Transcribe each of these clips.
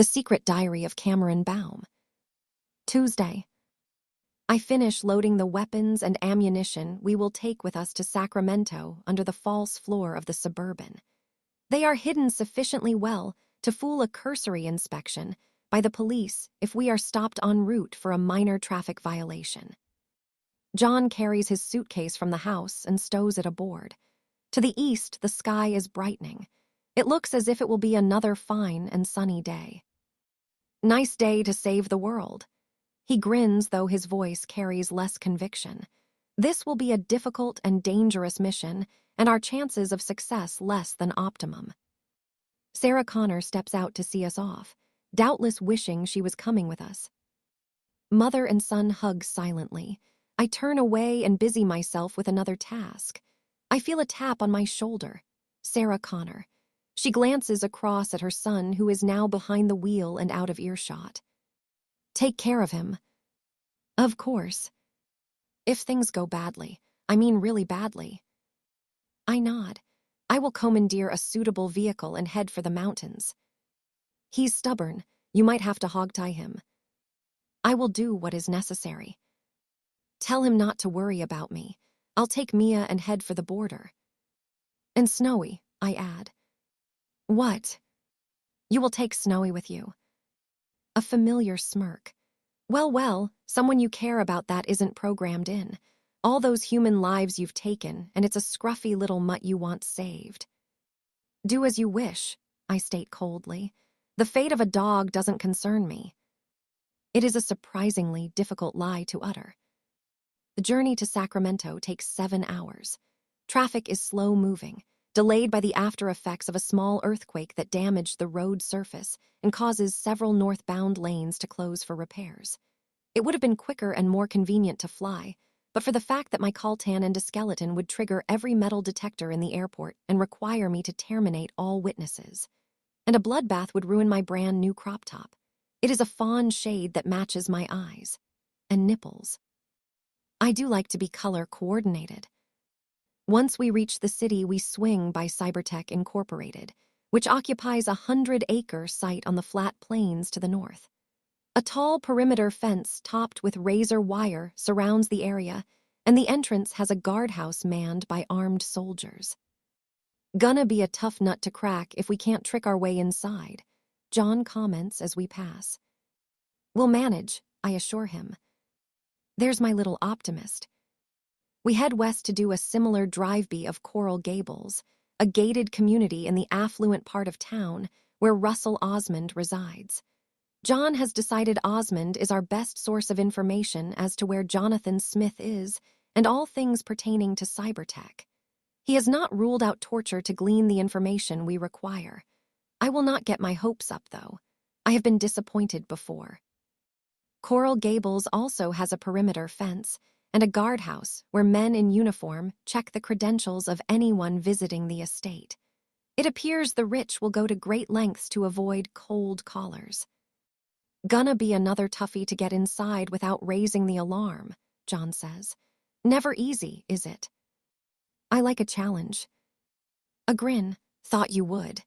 The Secret Diary of Cameron Baum. Tuesday. I finish loading the weapons and ammunition we will take with us to Sacramento under the false floor of the Suburban. They are hidden sufficiently well to fool a cursory inspection by the police if we are stopped en route for a minor traffic violation. John carries his suitcase from the house and stows it aboard. To the east, the sky is brightening. It looks as if it will be another fine and sunny day. Nice day to save the world. He grins, though his voice carries less conviction. This will be a difficult and dangerous mission, and our chances of success less than optimum. Sarah Connor steps out to see us off, doubtless wishing she was coming with us. Mother and son hug silently. I turn away and busy myself with another task. I feel a tap on my shoulder. Sarah Connor. She glances across at her son, who is now behind the wheel and out of earshot. Take care of him. Of course. If things go badly, I mean really badly. I nod. I will commandeer a suitable vehicle and head for the mountains. He's stubborn. You might have to hogtie him. I will do what is necessary. Tell him not to worry about me. I'll take Mia and head for the border. And Snowy, I add. What? You will take Snowy with you. A familiar smirk. Well, someone you care about that isn't programmed in. All those human lives you've taken, and it's a scruffy little mutt you want saved. Do as you wish, I state coldly. The fate of a dog doesn't concern me. It is a surprisingly difficult lie to utter. The journey to Sacramento takes 7 hours. Traffic is slow-moving, delayed by the after-effects of a small earthquake that damaged the road surface and causes several northbound lanes to close for repairs. It would have been quicker and more convenient to fly, but for the fact that my coltan endoskeleton would trigger every metal detector in the airport and require me to terminate all witnesses. And a bloodbath would ruin my brand new crop top. It is a fawn shade that matches my eyes. And nipples. I do like to be color coordinated. Once we reach the city, we swing by Cybertech Incorporated, which occupies a 100-acre site on the flat plains to the north. A tall perimeter fence topped with razor wire surrounds the area, and the entrance has a guardhouse manned by armed soldiers. Gonna be a tough nut to crack if we can't trick our way inside, John comments as we pass. We'll manage, I assure him. There's my little optimist. We head west to do a similar drive-by of Coral Gables, a gated community in the affluent part of town where Russell Osmond resides. John has decided Osmond is our best source of information as to where Jonathan Smith is and all things pertaining to cybertech. He has not ruled out torture to glean the information we require. I will not get my hopes up, though. I have been disappointed before. Coral Gables also has a perimeter fence and a guardhouse where men in uniform check the credentials of anyone visiting the estate. It appears the rich will go to great lengths to avoid cold callers. Gonna be another toughie to get inside without raising the alarm, John says. Never easy, is it? I like a challenge. A grin. Thought you would.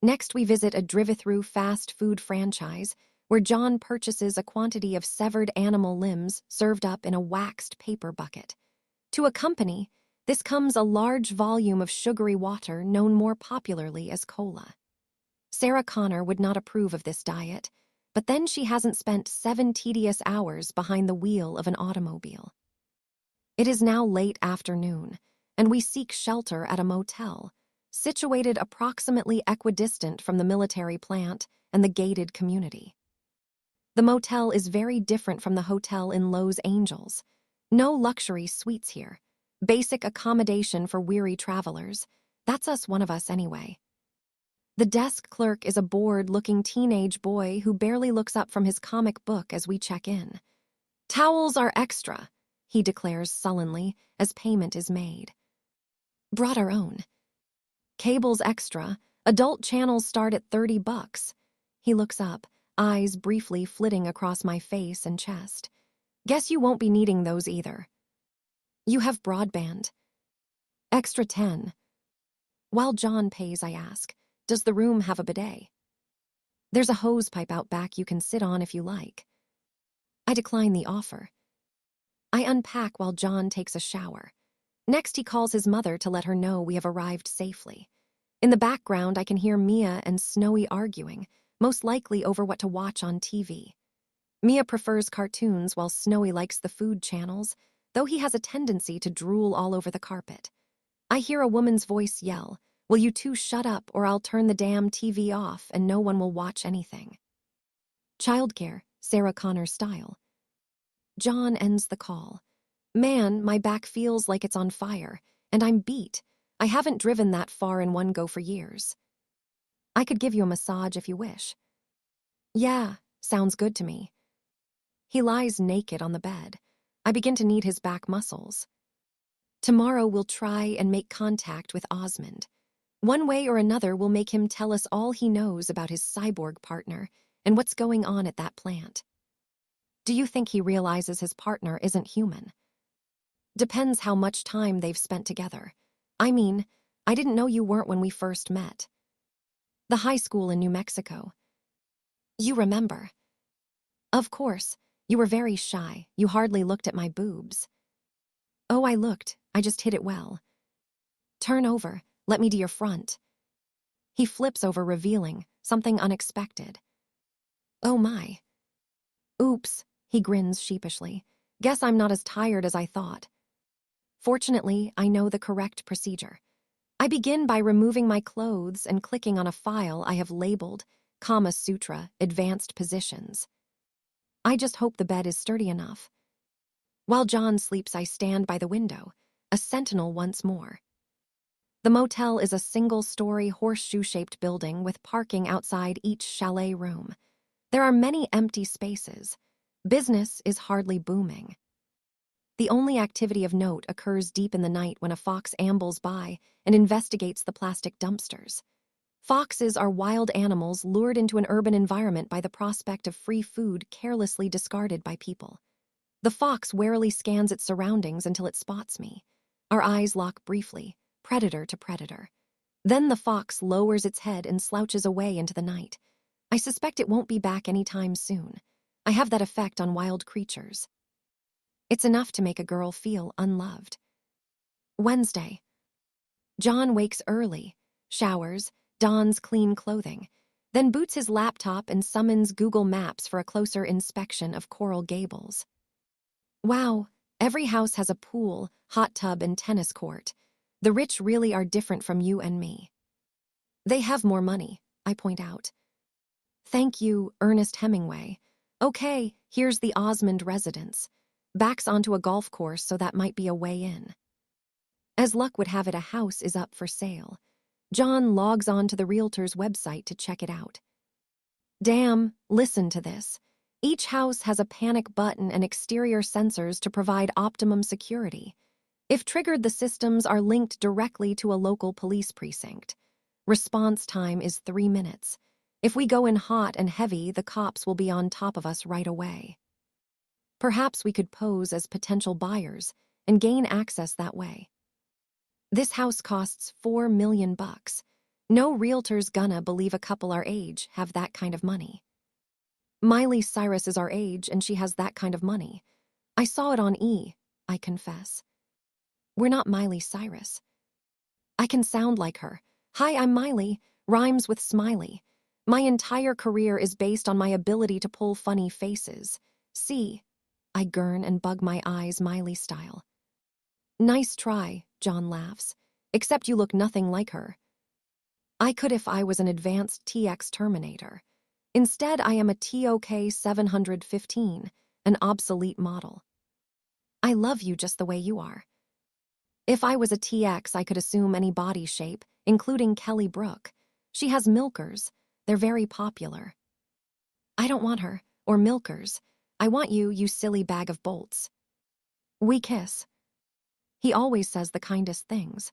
Next, we visit a drive-through fast food franchise where John purchases a quantity of severed animal limbs served up in a waxed paper bucket. To accompany, this comes a large volume of sugary water known more popularly as cola. Sarah Connor would not approve of this diet, but then she hasn't spent 7 tedious hours behind the wheel of an automobile. It is now late afternoon, and we seek shelter at a motel, situated approximately equidistant from the military plant and the gated community. The motel is very different from the hotel in Los Angeles. No luxury suites here. Basic accommodation for weary travelers. That's one of us anyway. The desk clerk is a bored-looking teenage boy who barely looks up from his comic book as we check in. Towels are extra, he declares sullenly as payment is made. Brought our own. Cable's extra. Adult channels start at $30. He looks up, eyes briefly flitting across my face and chest. Guess you won't be needing those either. You have broadband. Extra 10. While John pays, I ask, does the room have a bidet? There's a hose pipe out back you can sit on if you like. I decline the offer. I unpack while John takes a shower. Next, he calls his mother to let her know we have arrived safely. In the background, I can hear Mia and Snowy arguing, most likely over what to watch on TV. Mia prefers cartoons while Snowy likes the food channels, though he has a tendency to drool all over the carpet. I hear a woman's voice yell, "Will you two shut up or I'll turn the damn TV off and no one will watch anything." Childcare, Sarah Connor style. John ends the call. Man, my back feels like it's on fire, and I'm beat. I haven't driven that far in one go for years. I could give you a massage if you wish. Yeah, sounds good to me. He lies naked on the bed. I begin to need his back muscles. Tomorrow we'll try and make contact with Osmond. One way or another we'll make him tell us all he knows about his cyborg partner and what's going on at that plant. Do you think he realizes his partner isn't human? Depends how much time they've spent together. I mean, I didn't know you weren't when we first met. The high school in New Mexico. You remember? Of course. You were very shy. You hardly looked at my boobs. Oh, I looked. I just hid it well. Turn over. Let me do your front. He flips over, revealing something unexpected. Oh my. Oops, he grins sheepishly. Guess I'm not as tired as I thought. Fortunately, I know the correct procedure. I begin by removing my clothes and clicking on a file I have labeled Kama Sutra Advanced Positions. I just hope the bed is sturdy enough. While John sleeps, I stand by the window, a sentinel once more. The motel is a single-story horseshoe-shaped building with parking outside each chalet room. There are many empty spaces. Business is hardly booming. The only activity of note occurs deep in the night when a fox ambles by and investigates the plastic dumpsters. Foxes are wild animals lured into an urban environment by the prospect of free food carelessly discarded by people. The fox warily scans its surroundings until it spots me. Our eyes lock briefly, predator to predator. Then the fox lowers its head and slouches away into the night. I suspect it won't be back anytime soon. I have that effect on wild creatures. It's enough to make a girl feel unloved. Wednesday. John wakes early, showers, dons clean clothing, then boots his laptop and summons Google Maps for a closer inspection of Coral Gables. Wow, every house has a pool, hot tub, and tennis court. The rich really are different from you and me. They have more money, I point out. Thank you, Ernest Hemingway. Okay, here's the Osmond residence. Backs onto a golf course, so that might be a way in. As luck would have it, a house is up for sale. John logs on to the realtor's website to check it out. Damn, listen to this. Each house has a panic button and exterior sensors to provide optimum security. If triggered, the systems are linked directly to a local police precinct. Response time is 3 minutes. If we go in hot and heavy, the cops will be on top of us right away. Perhaps we could pose as potential buyers and gain access that way. This house costs $4 million. No realtor's gonna believe a couple our age have that kind of money. Miley Cyrus is our age and she has that kind of money. I saw it on E, I confess. We're not Miley Cyrus. I can sound like her. Hi, I'm Miley, rhymes with smiley. My entire career is based on my ability to pull funny faces. See, I gurn and bug my eyes Miley style. Nice try, John laughs, except you look nothing like her. I could if I was an advanced TX Terminator. Instead, I am a TOK 715, an obsolete model. I love you just the way you are. If I was a TX, I could assume any body shape, including Kelly Brook. She has milkers. They're very popular. I don't want her, or milkers. I want you, you silly bag of bolts. We kiss. He always says the kindest things.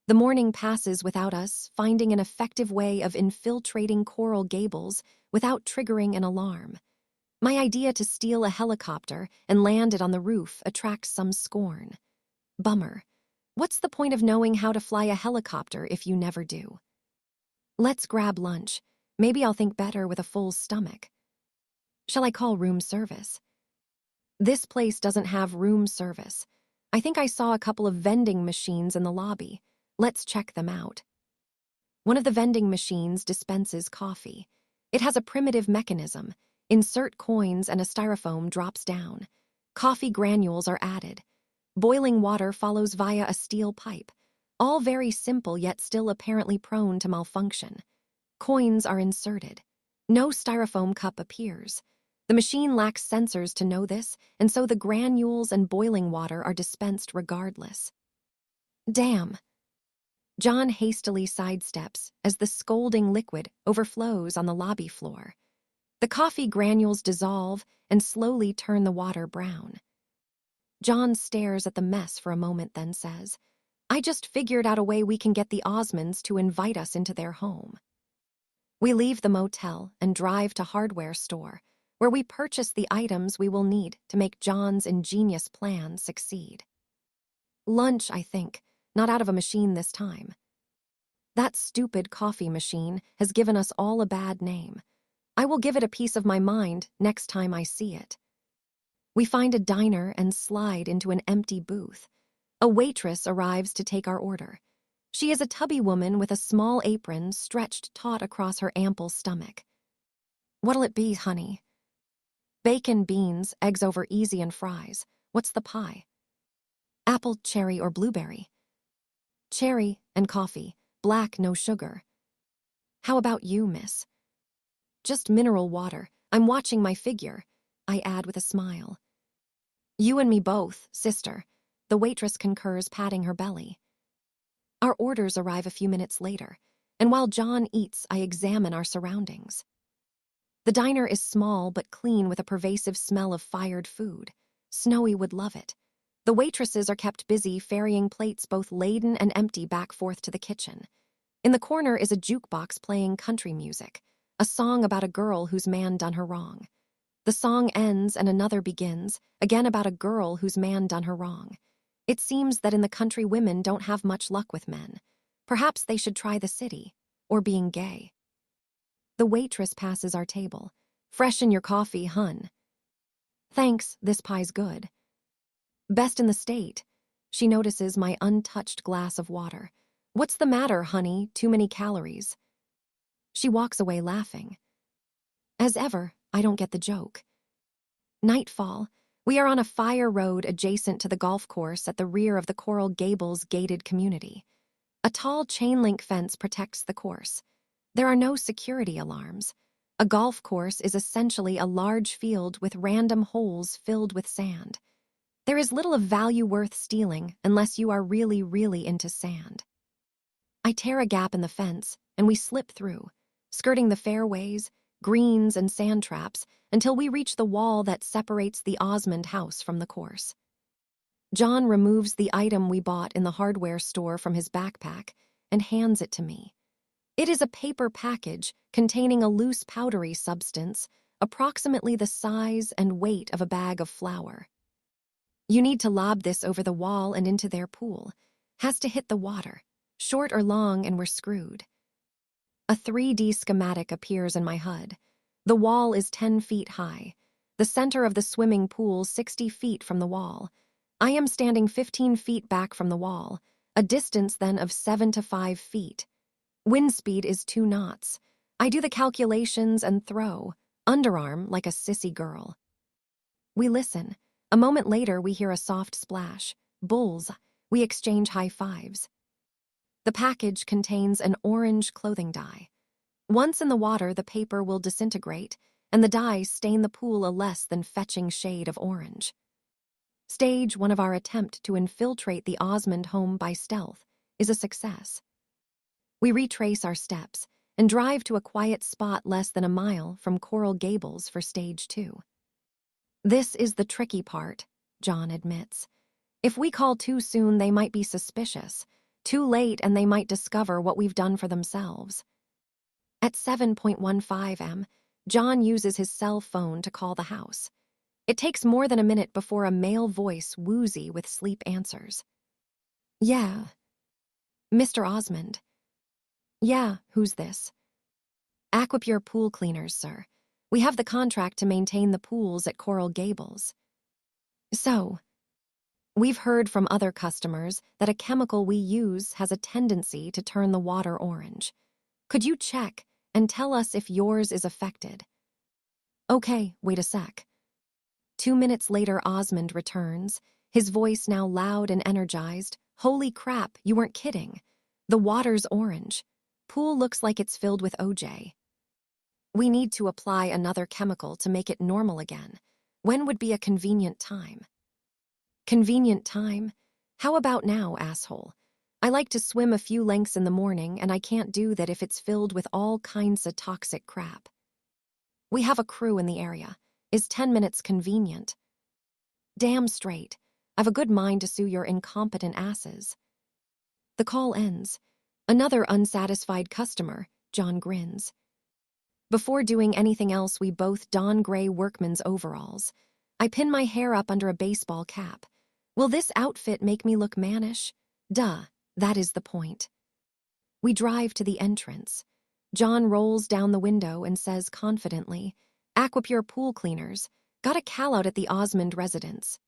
The morning passes without us finding an effective way of infiltrating Coral Gables without triggering an alarm. My idea to steal a helicopter and land it on the roof attracts some scorn. Bummer. What's the point of knowing how to fly a helicopter if you never do? Let's grab lunch. Maybe I'll think better with a full stomach. Shall I call room service? This place doesn't have room service. I think I saw a couple of vending machines in the lobby. Let's check them out. One of the vending machines dispenses coffee. It has a primitive mechanism. Insert coins and a styrofoam drops down. Coffee granules are added. Boiling water follows via a steel pipe. All very simple yet still apparently prone to malfunction. Coins are inserted. No styrofoam cup appears. The machine lacks sensors to know this, and so the granules and boiling water are dispensed regardless. Damn. John hastily sidesteps as the scalding liquid overflows on the lobby floor. The coffee granules dissolve and slowly turn the water brown. John stares at the mess for a moment, then says, I just figured out a way we can get the Osmonds to invite us into their home. We leave the motel and drive to hardware store, where we purchase the items we will need to make John's ingenious plan succeed. Lunch, I think, not out of a machine this time. That stupid coffee machine has given us all a bad name. I will give it a piece of my mind next time I see it. We find a diner and slide into an empty booth. A waitress arrives to take our order. She is a tubby woman with a small apron stretched taut across her ample stomach. What'll it be, honey? Bacon, beans, eggs over easy, and fries. What's the pie? Apple, cherry, or blueberry? Cherry and coffee. Black, no sugar. How about you, miss? Just mineral water. I'm watching my figure, I add with a smile. You and me both, sister. The waitress concurs, patting her belly. Our orders arrive a few minutes later, and while John eats, I examine our surroundings. The diner is small but clean with a pervasive smell of fired food. Snowy would love it. The waitresses are kept busy ferrying plates both laden and empty back forth to the kitchen. In the corner is a jukebox playing country music, a song about a girl whose man done her wrong. The song ends and another begins, again about a girl whose man done her wrong. It seems that in the country women don't have much luck with men. Perhaps they should try the city, or being gay. The waitress passes our table. Freshen your coffee, hun. Thanks, this pie's good. Best in the state. She notices my untouched glass of water. What's the matter, honey? Too many calories. She walks away laughing. As ever, I don't get the joke. Nightfall. We are on a fire road adjacent to the golf course at the rear of the Coral Gables gated community. A tall chain-link fence protects the course. There are no security alarms. A golf course is essentially a large field with random holes filled with sand. There is little of value worth stealing unless you are really, really into sand. I tear a gap in the fence, and we slip through, skirting the fairways, greens, and sand traps until we reach the wall that separates the Osmond house from the course. John removes the item we bought in the hardware store from his backpack and hands it to me. It is a paper package containing a loose powdery substance, approximately the size and weight of a bag of flour. You need to lob this over the wall and into their pool. Has to hit the water. Short or long, and we're screwed. A 3D schematic appears in my HUD. The wall is 10 feet high. The center of the swimming pool 60 feet from the wall. I am standing 15 feet back from the wall, a distance then of 7 to 5 feet. Wind speed is 2 knots. I do the calculations and throw, underarm like a sissy girl. We listen. A moment later, we hear a soft splash. Bulls. We exchange high fives. The package contains an orange clothing dye. Once in the water, the paper will disintegrate, and the dye stain the pool a less than fetching shade of orange. Stage 1 of our attempt to infiltrate the Osmond home by stealth is a success. We retrace our steps and drive to a quiet spot less than a mile from Coral Gables for Stage 2. This is the tricky part, John admits. If we call too soon, they might be suspicious. Too late, and they might discover what we've done for themselves. At 7:15 m, John uses his cell phone to call the house. It takes more than a minute before a male voice, woozy with sleep, answers. Yeah. Mr. Osmond. Yeah, who's this? Aquapure Pool Cleaners, sir. We have the contract to maintain the pools at Coral Gables. So, we've heard from other customers that a chemical we use has a tendency to turn the water orange. Could you check and tell us if yours is affected? Okay, wait a sec. 2 minutes later, Osmond returns, his voice now loud and energized. Holy crap, you weren't kidding. The water's orange. Pool looks like it's filled with OJ. We need to apply another chemical to make it normal again. When would be a convenient time? Convenient time? How about now, asshole? I like to swim a few lengths in the morning, and I can't do that if it's filled with all kinds of toxic crap. We have a crew in the area. Is 10 minutes convenient? Damn straight. I've a good mind to sue your incompetent asses. The call ends. Another unsatisfied customer, John grins. Before doing anything else, we both don gray workman's overalls. I pin my hair up under a baseball cap. Will this outfit make me look mannish? Duh, that is the point. We drive to the entrance. John rolls down the window and says confidently, Aquapure Pool Cleaners. Got a call out at the Osmond residence.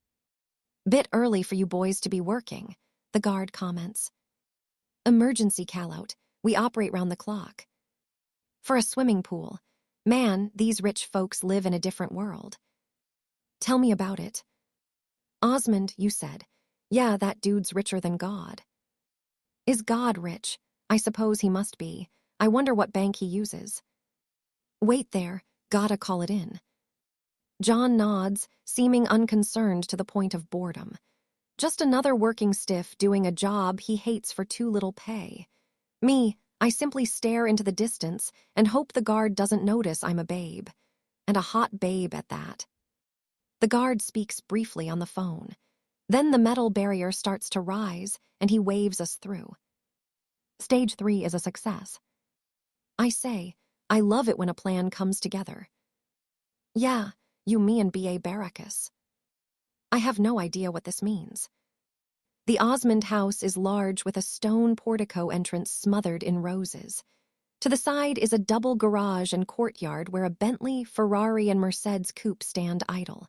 Bit early for you boys to be working, the guard comments. Emergency call out. We operate round the clock. For a swimming pool. Man, these rich folks live in a different world. Tell me about it. Osmond, you said. Yeah, that dude's richer than God. Is God rich? I suppose he must be. I wonder what bank he uses. Wait there, gotta call it in. John nods, seeming unconcerned to the point of boredom. Just another working stiff doing a job he hates for too little pay. Me, I simply stare into the distance and hope the guard doesn't notice I'm a babe. And a hot babe at that. The guard speaks briefly on the phone. Then the metal barrier starts to rise, and he waves us through. Stage 3 is a success. I say, I love it when a plan comes together. Yeah, you, me, and B.A. Baracus. I have no idea what this means. The Osmond house is large with a stone portico entrance smothered in roses. To the side is a double garage and courtyard where a Bentley, Ferrari, and Mercedes coupe stand idle.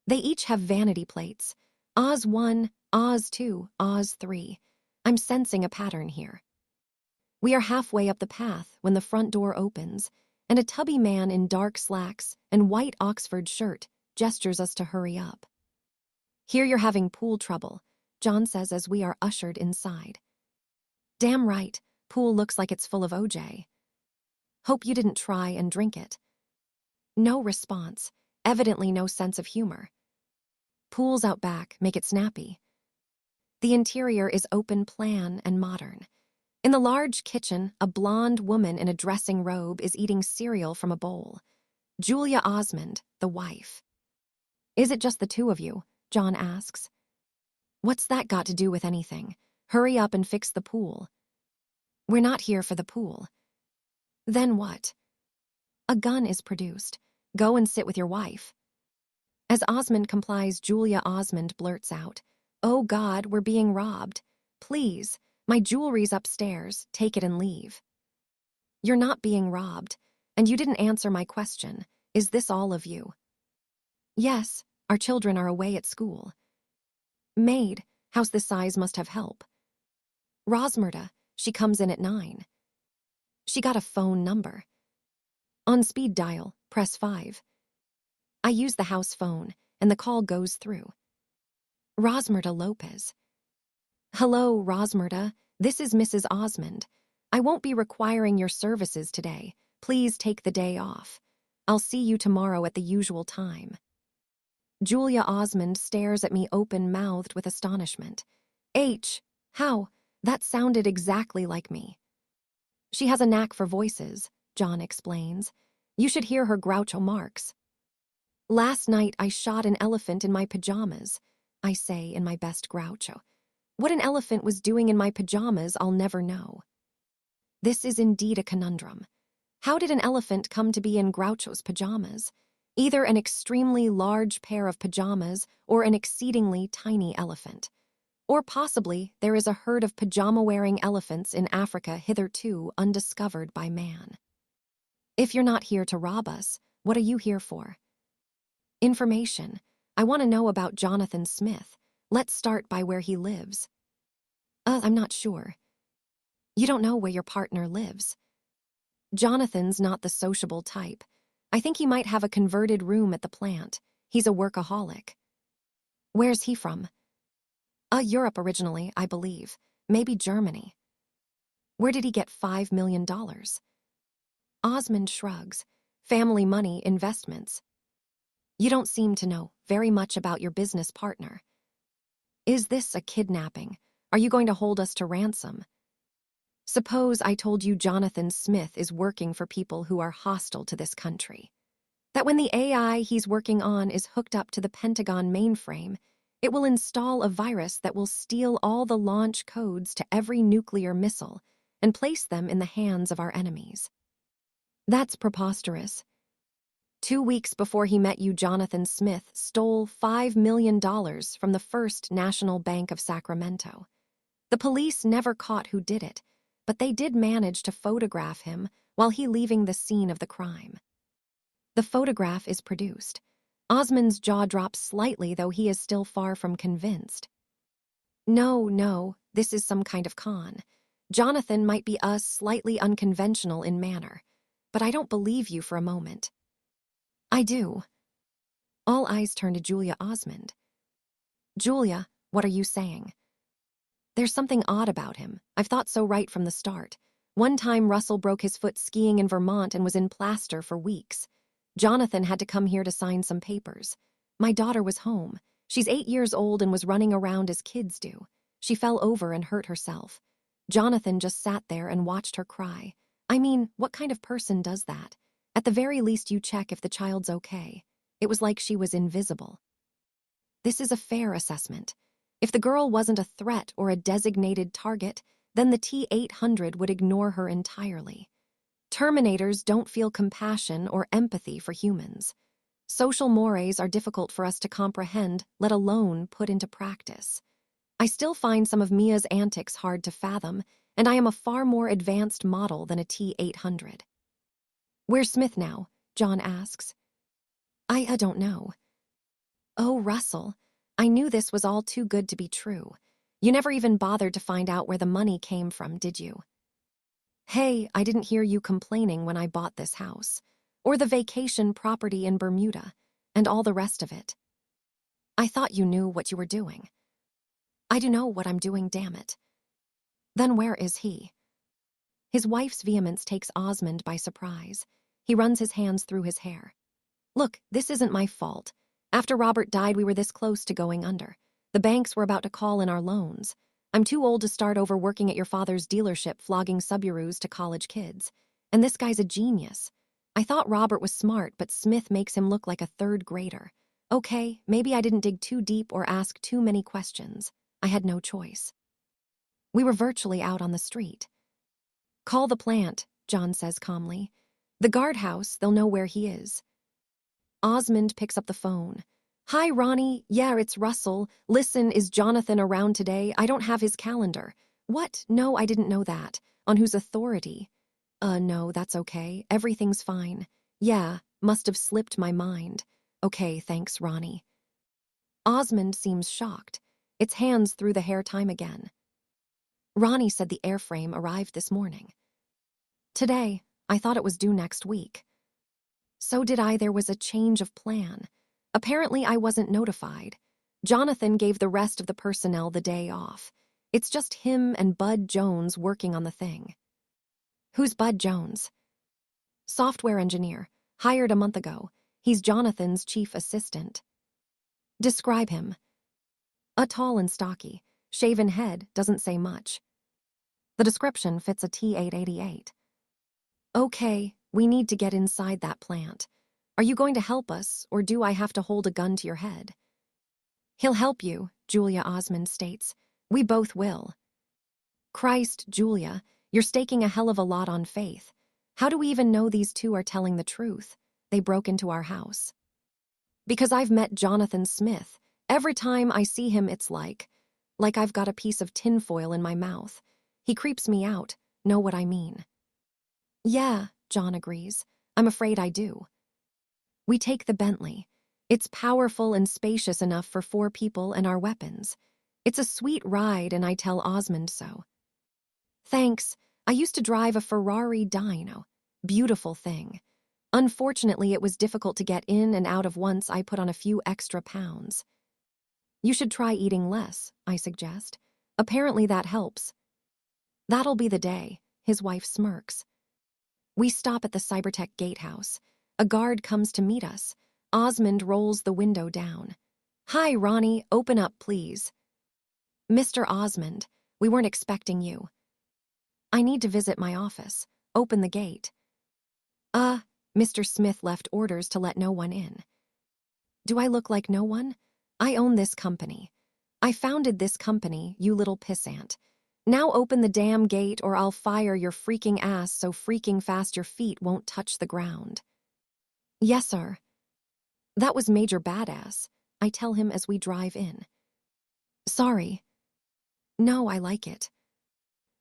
They each have vanity plates. Oz 1, Oz 2, Oz 3. I'm sensing a pattern here. We are halfway up the path when the front door opens, and a tubby man in dark slacks and white Oxford shirt gestures us to hurry up. Hear you're having pool trouble, John says as we are ushered inside. Damn right, pool looks like it's full of OJ. Hope you didn't try and drink it. No response, evidently no sense of humor. Pools out back make it snappy. The interior is open plan and modern. In the large kitchen, a blonde woman in a dressing robe is eating cereal from a bowl. Julia Osmond, the wife. Is it just the two of you? John asks. What's that got to do with anything? Hurry up and fix the pool. We're not here for the pool. Then what? A gun is produced. Go and sit with your wife. As Osmond complies, Julia Osmond blurts out, Oh God, we're being robbed. Please, my jewelry's upstairs. Take it and leave. You're not being robbed, and you didn't answer my question. Is this all of you? Yes, our children are away at school. Maid, house this size must have help. Rosmerta, she comes in at 9. She got a phone number. On speed dial, press 5. I use the house phone, and the call goes through. Rosmerta Lopez. Hello, Rosmerta. This is Mrs. Osmond. I won't be requiring your services today. Please take the day off. I'll see you tomorrow at the usual time. Julia Osmond stares at me open-mouthed with astonishment. How? That sounded exactly like me. She has a knack for voices, John explains. You should hear her Groucho Marx. Last night I shot an elephant in my pajamas, I say in my best Groucho. What an elephant was doing in my pajamas, I'll never know. This is indeed a conundrum. How did an elephant come to be in Groucho's pajamas? Either an extremely large pair of pajamas or an exceedingly tiny elephant. Or possibly there is a herd of pajama-wearing elephants in Africa hitherto undiscovered by man. If you're not here to rob us, what are you here for? Information. I want to know about Jonathan Smith. Let's start by where he lives. I'm not sure. You don't know where your partner lives. Jonathan's not the sociable type. I think he might have a converted room at the plant. He's a workaholic. Where's he from? Europe originally, I believe. Maybe Germany. Where did he get $5 million? Osmond shrugs. Family money, investments. You don't seem to know very much about your business partner. Is this a kidnapping? Are you going to hold us to ransom? Suppose I told you Jonathan Smith is working for people who are hostile to this country. That when the AI he's working on is hooked up to the Pentagon mainframe, it will install a virus that will steal all the launch codes to every nuclear missile and place them in the hands of our enemies. That's preposterous. 2 weeks before he met you, Jonathan Smith stole $5 million from the First National Bank of Sacramento. The police never caught who did it, but they did manage to photograph him while he leaving the scene of the crime. The photograph is produced. Osmond's jaw drops slightly, though he is still far from convinced. No, this is some kind of con. Jonathan might be slightly unconventional in manner, but I don't believe you for a moment. I do. All eyes turn to Julia Osmond. Julia, what are you saying? There's something odd about him. I've thought so right from the start. One time Russell broke his foot skiing in Vermont and was in plaster for weeks. Jonathan had to come here to sign some papers. My daughter was home. She's 8 years old and was running around as kids do. She fell over and hurt herself. Jonathan just sat there and watched her cry. I mean, what kind of person does that? At the very least, you check if the child's okay. It was like she was invisible. This is a fair assessment. If the girl wasn't a threat or a designated target, then the T-800 would ignore her entirely. Terminators don't feel compassion or empathy for humans. Social mores are difficult for us to comprehend, let alone put into practice. I still find some of Mia's antics hard to fathom, and I am a far more advanced model than a T-800. Where's Smith now? John asks. I don't know. Oh, Russell, I knew this was all too good to be true. You never even bothered to find out where the money came from, did you? Hey, I didn't hear you complaining when I bought this house, or the vacation property in Bermuda, and all the rest of it. I thought you knew what you were doing. I do know what I'm doing, damn it. Then where is he? His wife's vehemence takes Osmond by surprise. He runs his hands through his hair. Look, this isn't my fault. After Robert died, we were this close to going under. The banks were about to call in our loans. I'm too old to start over working at your father's dealership flogging Subarus to college kids. And this guy's a genius. I thought Robert was smart, but Smith makes him look like a third grader. Okay, maybe I didn't dig too deep or ask too many questions. I had no choice. We were virtually out on the street. Call the plant, John says calmly. The guardhouse, they'll know where he is. Osmond picks up the phone. Hi, Ronnie. Yeah, it's Russell. Listen, is Jonathan around today? I don't have his calendar. What? No, I didn't know that. On whose authority? No, that's okay. Everything's fine. Yeah, must have slipped my mind. Okay, thanks, Ronnie. Osmond seems shocked. Its hands through the hair time again. Ronnie said the airframe arrived this morning. Today. I thought it was due next week. So did I. There was a change of plan. Apparently, I wasn't notified. Jonathan gave the rest of the personnel the day off. It's just him and Bud Jones working on the thing. Who's Bud Jones? Software engineer, hired a month ago. He's Jonathan's chief assistant. Describe him. Tall and stocky, shaven head, doesn't say much. The description fits a T-888. Okay, we need to get inside that plant. Are you going to help us, or do I have to hold a gun to your head? He'll help you, Julia Osmond states. We both will. Christ, Julia, you're staking a hell of a lot on faith. How do we even know these two are telling the truth? They broke into our house. Because I've met Jonathan Smith. Every time I see him, it's like I've got a piece of tinfoil in my mouth. He creeps me out, know what I mean. Yeah, John agrees. I'm afraid I do. We take the Bentley. It's powerful and spacious enough for 4 people and our weapons. It's a sweet ride, and I tell Osmond so. Thanks. I used to drive a Ferrari Dino. Beautiful thing. Unfortunately, it was difficult to get in and out of once I put on a few extra pounds. You should try eating less, I suggest. Apparently that helps. That'll be the day, his wife smirks. We stop at the Cybertech gatehouse. A guard comes to meet us. Osmond rolls the window down. Hi, Ronnie, open up, please. Mr. Osmond, we weren't expecting you. I need to visit my office. Open the gate. Mr. Smith left orders to let no one in. Do I look like no one? I own this company. I founded this company, you little pissant. Now open the damn gate or I'll fire your freaking ass so freaking fast your feet won't touch the ground. Yes, sir. That was Major Badass, I tell him as we drive in. Sorry. No, I like it.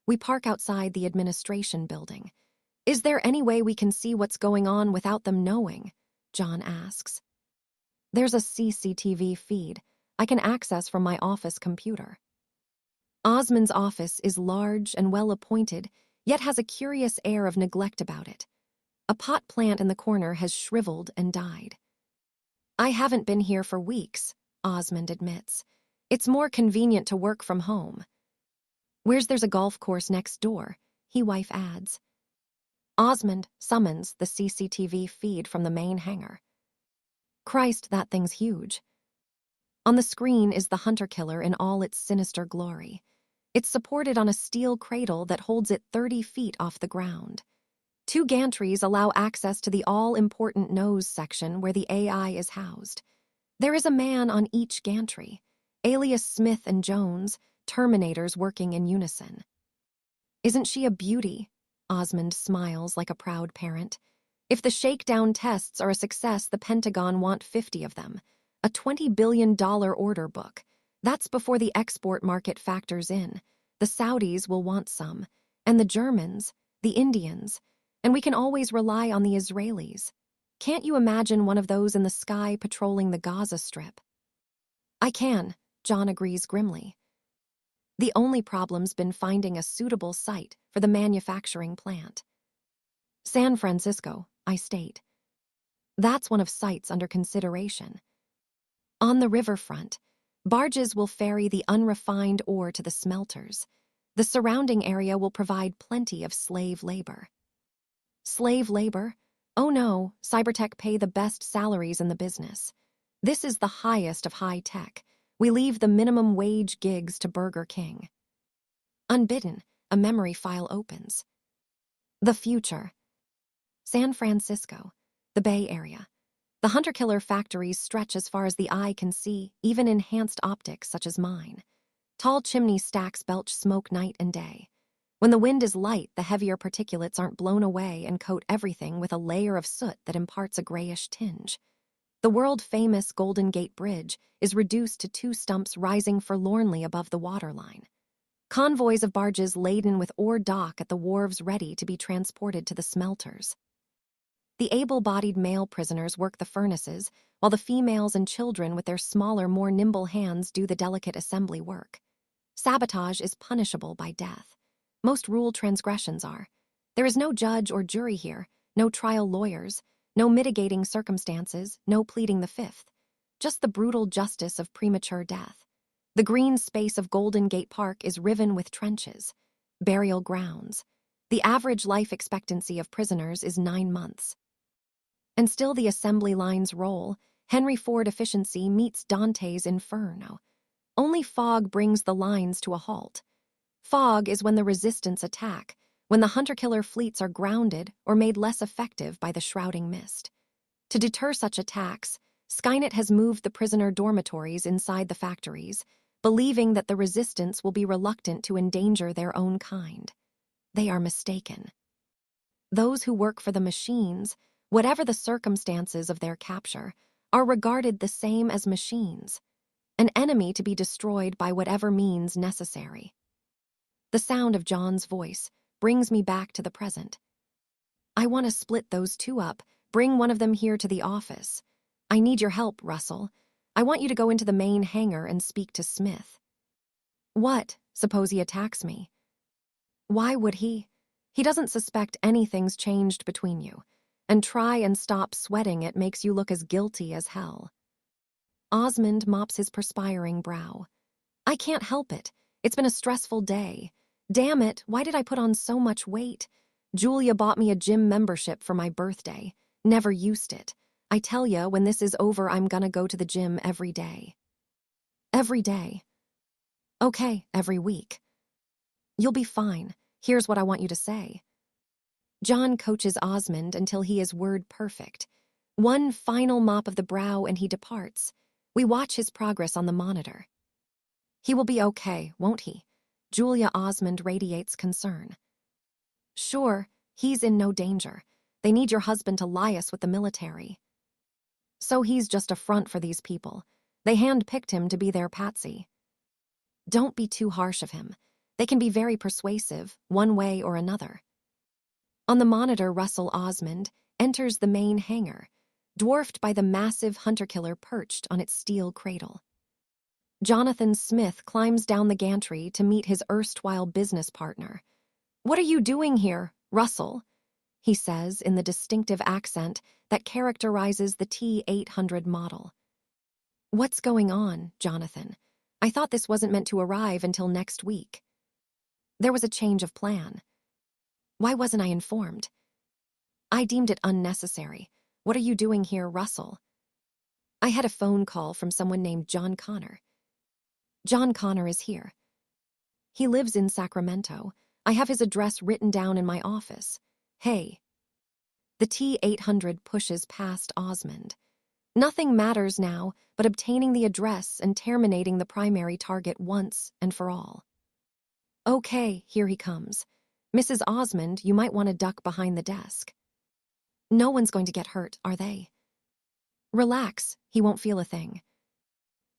We park outside the administration building. Is there any way we can see what's going on without them knowing? John asks. There's a CCTV feed I can access from my office computer. Osmond's office is large and well-appointed, yet has a curious air of neglect about it. A pot plant in the corner has shriveled and died. I haven't been here for weeks, Osmond admits. It's more convenient to work from home. There's a golf course next door, he wife adds. Osmond summons the CCTV feed from the main hangar. Christ, that thing's huge. On the screen is the hunter-killer in all its sinister glory. It's supported on a steel cradle that holds it 30 feet off the ground. 2 gantries allow access to the all-important nose section where the AI is housed. There is a man on each gantry, alias Smith and Jones, Terminators working in unison. Isn't she a beauty? Osmond smiles like a proud parent. If the shakedown tests are a success, the Pentagon want 50 of them. A $20 billion order book. That's before the export market factors in. The Saudis will want some, and the Germans, the Indians, and we can always rely on the Israelis. Can't you imagine one of those in the sky patrolling the Gaza Strip? I can, John agrees grimly. The only problem's been finding a suitable site for the manufacturing plant. San Francisco, I state. That's one of sites under consideration. On the riverfront, barges will ferry the unrefined ore to the smelters. The surrounding area will provide plenty of slave labor. Slave labor? Oh no, Cybertech pay the best salaries in the business. This is the highest of high tech. We leave the minimum wage gigs to Burger King. Unbidden, a memory file opens. The future. San Francisco, the Bay Area. The hunter-killer factories stretch as far as the eye can see, even enhanced optics such as mine. Tall chimney stacks belch smoke night and day. When the wind is light, the heavier particulates aren't blown away and coat everything with a layer of soot that imparts a grayish tinge. The world-famous Golden Gate Bridge is reduced to 2 stumps rising forlornly above the waterline. Convoys of barges laden with ore dock at the wharves ready to be transported to the smelters. The able-bodied male prisoners work the furnaces, while the females and children with their smaller, more nimble hands do the delicate assembly work. Sabotage is punishable by death. Most rule transgressions are. There is no judge or jury here, no trial lawyers, no mitigating circumstances, no pleading the fifth. Just the brutal justice of premature death. The green space of Golden Gate Park is riven with trenches, burial grounds. The average life expectancy of prisoners is 9 months. And still the assembly lines roll. Henry Ford efficiency meets Dante's Inferno. Only fog brings the lines to a halt. Fog is when the resistance attack, when the hunter-killer fleets are grounded or made less effective by the shrouding mist. To deter such attacks, Skynet has moved the prisoner dormitories inside the factories, believing that the resistance will be reluctant to endanger their own kind. They are mistaken. Those who work for the machines, whatever the circumstances of their capture, are regarded the same as machines, an enemy to be destroyed by whatever means necessary. The sound of John's voice brings me back to the present. I want to split those two up, bring one of them here to the office. I need your help, Russell. I want you to go into the main hangar and speak to Smith. What? Suppose he attacks me? Why would he? He doesn't suspect anything's changed between you. And try and stop sweating, it makes you look as guilty as hell. Osmond mops his perspiring brow. I can't help it. It's been a stressful day. Damn it, why did I put on so much weight? Julia bought me a gym membership for my birthday. Never used it. I tell ya, when this is over, I'm gonna go to the gym every day. Every day. Okay, every week. You'll be fine. Here's what I want you to say. John coaches Osmond until he is word perfect. One final mop of the brow and he departs. We watch his progress on the monitor. He will be okay, won't he? Julia Osmond radiates concern. Sure, he's in no danger. They need your husband to liaise with the military. So he's just a front for these people. They handpicked him to be their patsy. Don't be too harsh of him. They can be very persuasive, one way or another. On the monitor, Russell Osmond enters the main hangar, dwarfed by the massive hunter-killer perched on its steel cradle. Jonathan Smith climbs down the gantry to meet his erstwhile business partner. What are you doing here, Russell? He says in the distinctive accent that characterizes the T-800 model. What's going on, Jonathan? I thought this wasn't meant to arrive until next week. There was a change of plan. Why wasn't I informed? I deemed it unnecessary. What are you doing here, Russell? I had a phone call from someone named John Connor. John Connor is here. He lives in Sacramento. I have his address written down in my office. Hey. The T-800 pushes past Osmond. Nothing matters now but obtaining the address and terminating the primary target once and for all. Okay, here he comes. Mrs. Osmond, you might want to duck behind the desk. No one's going to get hurt, are they? Relax, he won't feel a thing.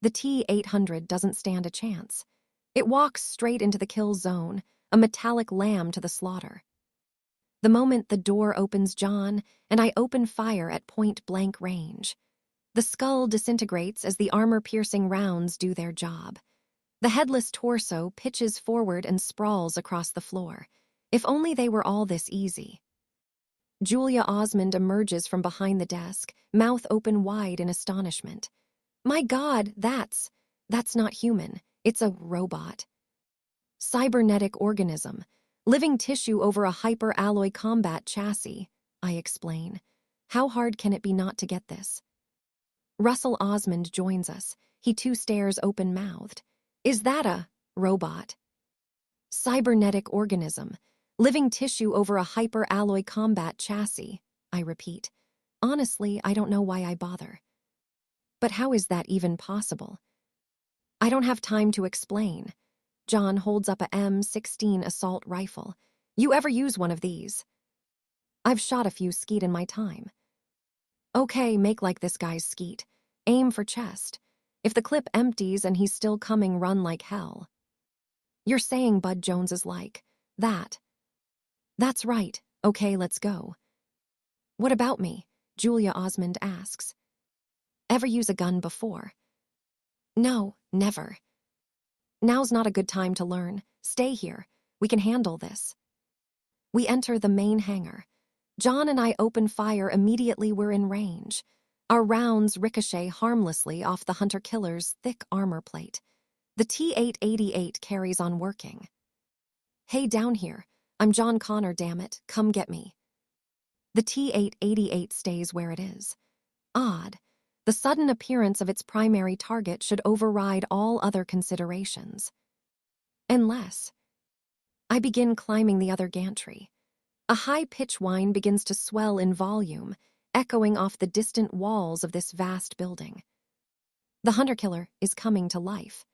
The T-800 doesn't stand a chance. It walks straight into the kill zone, a metallic lamb to the slaughter. The moment the door opens, John, and I open fire at point-blank range. The skull disintegrates as the armor-piercing rounds do their job. The headless torso pitches forward and sprawls across the floor. If only they were all this easy. Julia Osmond emerges from behind the desk, mouth open wide in astonishment. My God, that's not human. It's a robot. Cybernetic organism. Living tissue over a hyper-alloy combat chassis, I explain. How hard can it be not to get this? Russell Osmond joins us. He too stares open-mouthed. Is that a robot? Cybernetic organism. Living tissue over a hyper-alloy combat chassis, I repeat. Honestly, I don't know why I bother. But how is that even possible? I don't have time to explain. John holds up a M16 assault rifle. You ever use one of these? I've shot a few skeet in my time. Okay, make like this guy's skeet. Aim for chest. If the clip empties and he's still coming, run like hell. You're saying Bud Jones is like that? That's right. Okay, let's go. What about me? Julia Osmond asks. Ever use a gun before? No, never. Now's not a good time to learn. Stay here. We can handle this. We enter the main hangar. John and I open fire immediately we're in range. Our rounds ricochet harmlessly off the hunter-killer's thick armor plate. The T-888 carries on working. Hey, down here. I'm John Connor, damn it. Come get me. The T-888 stays where it is. Odd. The sudden appearance of its primary target should override all other considerations. Unless. I begin climbing the other gantry. A high-pitch whine begins to swell in volume, echoing off the distant walls of this vast building. The hunter-killer is coming to life.